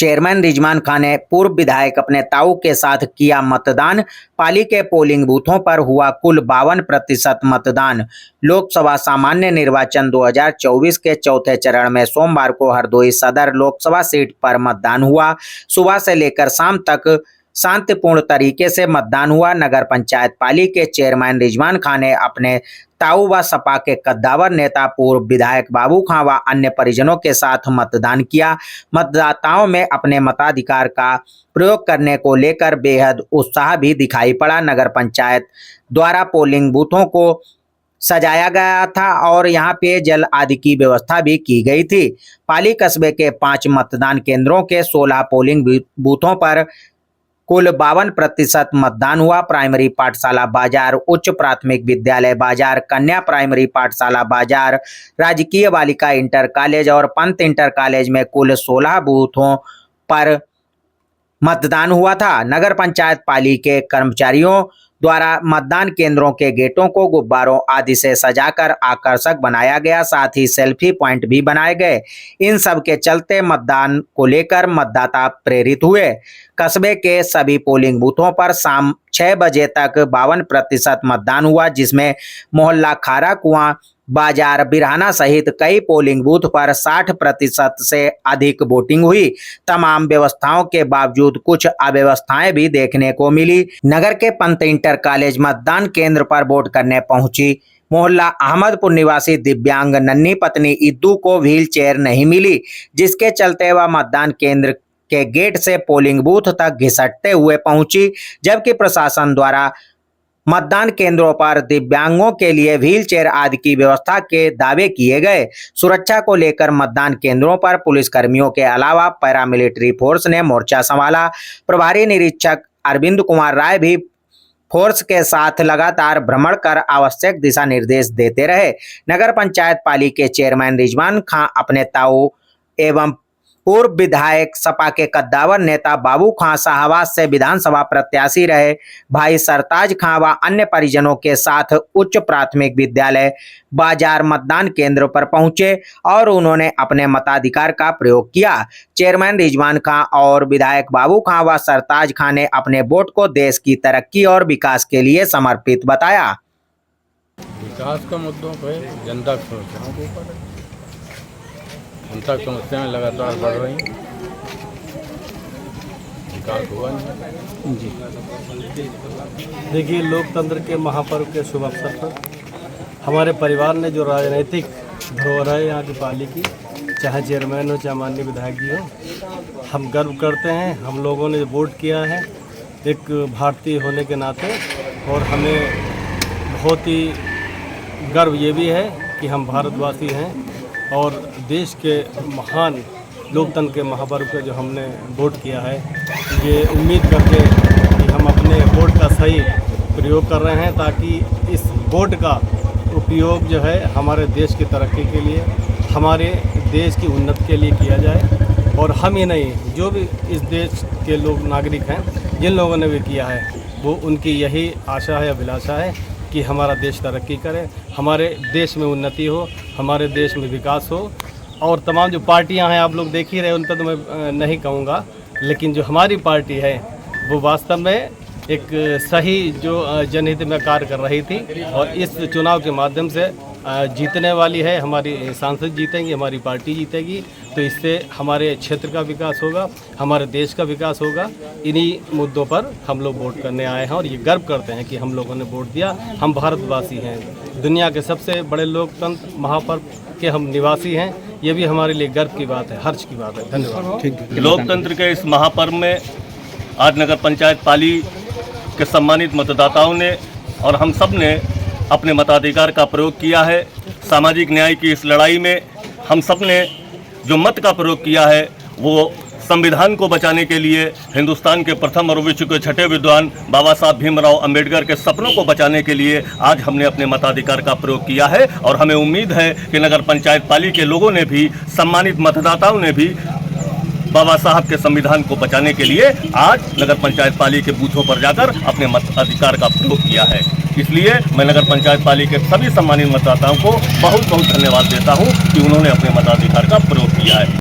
Chairman Rizwan Khan ने पूर्व विधायक अपने ताऊ के साथ किया मतदान। पाली के पोलिंग बूथों पर हुआ कुल 52% मतदान। लोकसभा सामान्य निर्वाचन 2024 के चौथे चरण में सोमवार को हरदोई सदर लोकसभा सीट पर मतदान हुआ। सुबह से लेकर शाम तक शांतिपूर्ण तरीके से मतदान हुआ। नगर पंचायत पाली के चेयरमैन रिजवान खान ने अपने ताऊ व सपा के कद्दावर नेता पूर्व विधायक बाबू खां व अन्य परिजनों के साथ मतदान किया। मतदाताओं में अपने मताधिकार का प्रयोग करने को लेकर बेहद उत्साह भी दिखाई पड़ा। नगर पंचायत द्वारा पोलिंग बूथों को सजाया गया था और यहाँ पेयजल आदि की व्यवस्था भी की गई थी। पाली कस्बे के 5 मतदान केंद्रों के 16 पोलिंग बूथों पर कुल 52% मतदान हुआ। प्राइमरी पाठशाला बाजार, उच्च प्राथमिक विद्यालय बाजार, कन्या प्राइमरी पाठशाला बाजार, राजकीय बालिका इंटर कॉलेज और पंत इंटर कॉलेज में कुल 16 बूथों पर मतदान हुआ था। नगर पंचायत पाली के कर्मचारियों द्वारा मतदान केंद्रों के गेटों को गुब्बारों आदि से सजाकर आकर्षक बनाया गया, साथ ही सेल्फी पॉइंट भी बनाए गए। इन सब के चलते मतदान को लेकर मतदाता प्रेरित हुए। कस्बे के सभी पोलिंग बूथों पर शाम 6 बजे तक 52% मतदान हुआ, जिसमें मोहल्ला खारा कुआं बाजार बिरहाना सहित कई पोलिंग बूथ पर 60% से अधिक वोटिंग हुई। तमाम व्यवस्थाओं के बावजूद कुछ अव्यवस्थाएं भी देखने को मिली। नगर के पंत इंटर कॉलेज मतदान केंद्र पर वोट करने पहुंची मोहल्ला अहमदपुर निवासी दिव्यांग नन्ही पत्नी इद्दू को व्हील चेयर नहीं मिली, जिसके चलते वह मतदान केंद्र के गेट से पोलिंग बूथ तक घिसटते हुए पहुंची, जबकि प्रशासन द्वारा मतदान केंद्रों पर दिव्यांगों के लिए व्हील चेयर आदि की व्यवस्था के दावे किए गए। सुरक्षा को लेकर मतदान केंद्रों पर पुलिसकर्मियों के अलावा पैरामिलिट्री फोर्स ने मोर्चा संभाला। प्रभारी निरीक्षक अरविंद कुमार राय भी फोर्स के साथ लगातार भ्रमण कर आवश्यक दिशा निर्देश देते रहे। नगर पंचायत पाली के चेयरमैन रिजवान खां अपने ताऊ एवं पूर्व विधायक सपा के कद्दावर नेता बाबू खां, शाहबाद से विधानसभा प्रत्याशी रहे भाई सरताज खां व अन्य परिजनों के साथ उच्च प्राथमिक विद्यालय बाजार मतदान केंद्र पर पहुंचे और उन्होंने अपने मताधिकार का प्रयोग किया। चेयरमैन रिजवान खां और विधायक बाबू खां व सरताज खां ने अपने वोट को देश की तरक्की और विकास के लिए समर्पित बताया। विकास के मुद्दों पर जनता जनता समस्याएं लगातार बढ़ रही, विकास हुआ नहीं। जी देखिए, लोकतंत्र के महापर्व के शुभ अवसर पर हमारे परिवार ने जो राजनीतिक धरोहर है यहाँ की पाली की, चाहे चेयरमैन हो चाहे माननीय विधायक जी हो, हम गर्व करते हैं। हम लोगों ने वोट किया है एक भारतीय होने के नाते, और हमें बहुत ही गर्व ये भी है कि हम भारतवासी हैं और देश के महान लोकतंत्र के महापर्व पे जो हमने वोट किया है, ये उम्मीद करके कि हम अपने वोट का सही प्रयोग कर रहे हैं, ताकि इस वोट का उपयोग जो है हमारे देश की तरक्की के लिए, हमारे देश की उन्नति के लिए किया जाए। और हम ही नहीं, जो भी इस देश के लोग नागरिक हैं, जिन लोगों ने भी किया है, वो उनकी यही आशा है, अभिलाषा है कि हमारा देश तरक्की करे, हमारे देश में उन्नति हो, हमारे देश में विकास हो। और तमाम जो पार्टियां हैं आप लोग देख ही रहे, उन पर तो मैं नहीं कहूँगा, लेकिन जो हमारी पार्टी है वो वास्तव में एक सही जो जनहित में कार्य कर रही थी, और इस चुनाव के माध्यम से जीतने वाली है। हमारी सांसद जीतेंगी, हमारी पार्टी जीतेगी, तो इससे हमारे क्षेत्र का विकास होगा, हमारे देश का विकास होगा। इन्हीं मुद्दों पर हम लोग वोट करने आए हैं और ये गर्व करते हैं कि हम लोगों ने वोट दिया। हम भारतवासी हैं, दुनिया के सबसे बड़े लोकतंत्र महापर्व के हम निवासी हैं, ये भी हमारे लिए गर्व की बात है, हर्ष की बात है। धन्यवाद। लोकतंत्र के इस महापर्व में आज नगर पंचायत पाली के सम्मानित मतदाताओं ने और हम सब ने अपने मताधिकार का प्रयोग किया है। सामाजिक न्याय की इस लड़ाई में हम सब ने जो मत का प्रयोग किया है, वो संविधान को बचाने के लिए, हिंदुस्तान के प्रथम और विश्व के छठे विद्वान बाबा साहब भीमराव अंबेडकर के सपनों को बचाने के लिए आज हमने अपने मताधिकार का प्रयोग किया है। और हमें उम्मीद है कि नगर पंचायत पाली के लोगों ने भी, सम्मानित मतदाताओं ने भी बाबा साहब के संविधान को बचाने के लिए आज नगर पंचायत पाली के बूथों पर जाकर अपने मताधिकार का प्रयोग किया है। इसलिए मैं नगर पंचायत पाली के सभी सम्मानित मतदाताओं को बहुत बहुत धन्यवाद देता हूं कि उन्होंने अपने मताधिकार का प्रयोग किया है।